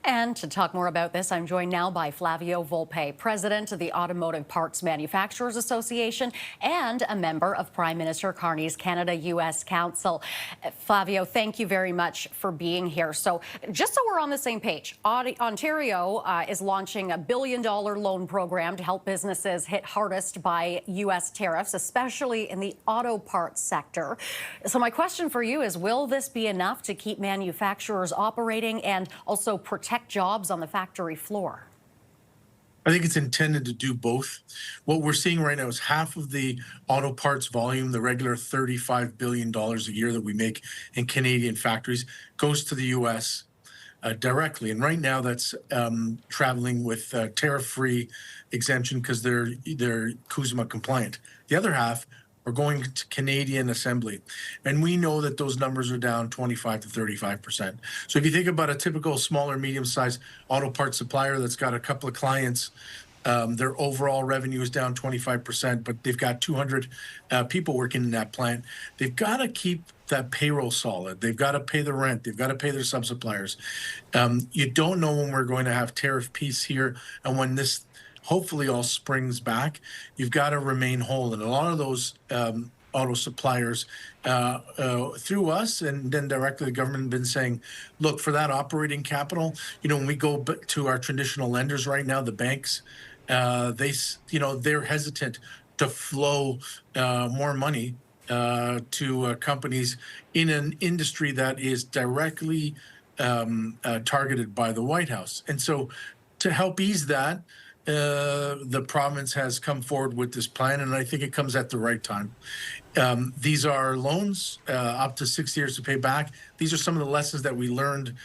And to talk more about this, I'm joined now by Flavio Volpe, president of the Automotive Parts Manufacturers Association and a member of Prime Minister Carney's Canada-U.S. Council. Flavio, thank you very much for being here. So just so we're on the same page, Ontario is launching a $1 billion loan program to help businesses hit hardest by U.S. tariffs, especially in the auto parts sector. So my question for you is, will this be enough to keep manufacturers operating and also protect jobs on the factory floor? I think it's intended to do both. What we're seeing right now is half of the auto parts volume, the regular $35 billion a year that we make in Canadian factories, goes to the U.S. Directly. And right now that's traveling with tariff-free exemption because they're CUSMA compliant. The other half are going to Canadian assembly. And we know that those numbers are down 25 to 35%. So if you think about a typical small or medium-sized auto parts supplier that's got a couple of clients, their overall revenue is down 25%, but they've got 200 people working in that plant. They've got to keep that payroll solid. They've got to pay the rent. They've got to pay their sub-suppliers. You don't know when we're going to have tariff peace here and when this hopefully all springs back. You've got to remain whole. And a lot of those auto suppliers through us and then directly the government have been saying, look, for that operating capital, when we go to our traditional lenders right now, the banks, they're hesitant to flow more money to companies in an industry that is directly targeted by the White House. And so to help ease that, the province has come forward with this plan, and I think it comes at the right time. These are loans up to 6 years to pay back. These are some of the lessons that we learned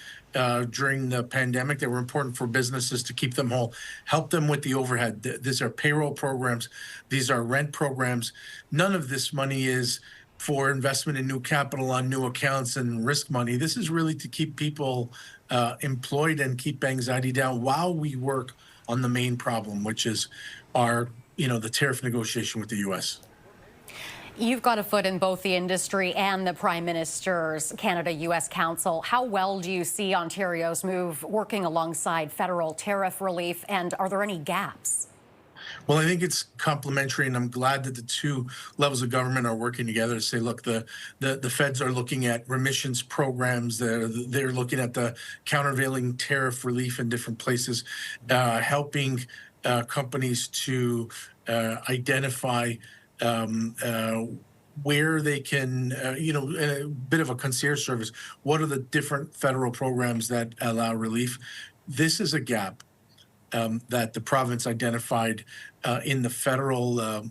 during the pandemic that were important for businesses to keep them whole, help them with the overhead. These are payroll programs. These are rent programs. None of this money is for investment in new capital on new accounts and risk money. This is really to keep people employed and keep anxiety down while we work on the main problem, which is the tariff negotiation with the U.S. You've got a foot in both the industry and the Prime Minister's Canada-U.S. Council. How well do you see Ontario's move working alongside federal tariff relief, and are there any gaps? Well, I think it's complementary, and I'm glad that the two levels of government are working together to say, look, the feds are looking at remissions programs. They're looking at the countervailing tariff relief in different places, helping companies to identify where they can, a bit of a concierge service. What are the different federal programs that allow relief? This is a gap that the province identified in the federal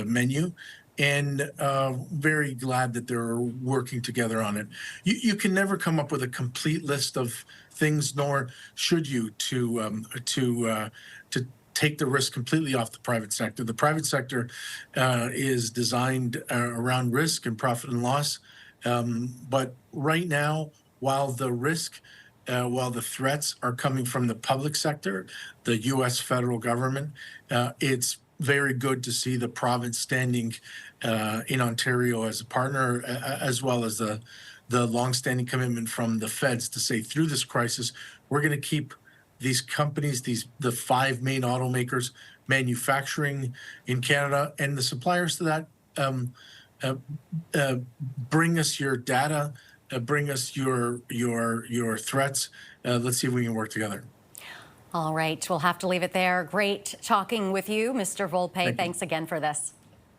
menu, and very glad that they're working together on it. You can never come up with a complete list of things, nor should you, to take the risk completely off the private sector. The private sector is designed around risk and profit and loss, but right now, while the threats are coming from the public sector, the U.S. federal government, it's very good to see the province standing in Ontario as a partner, as well as the longstanding commitment from the feds to say through this crisis, we're going to keep these companies, the five main automakers manufacturing in Canada, and the suppliers to that bring us your data, bring us your threats. Let's see if we can work together. All right, we'll have to leave it there. Great talking with you, Mr. Volpe. Thanks again for this.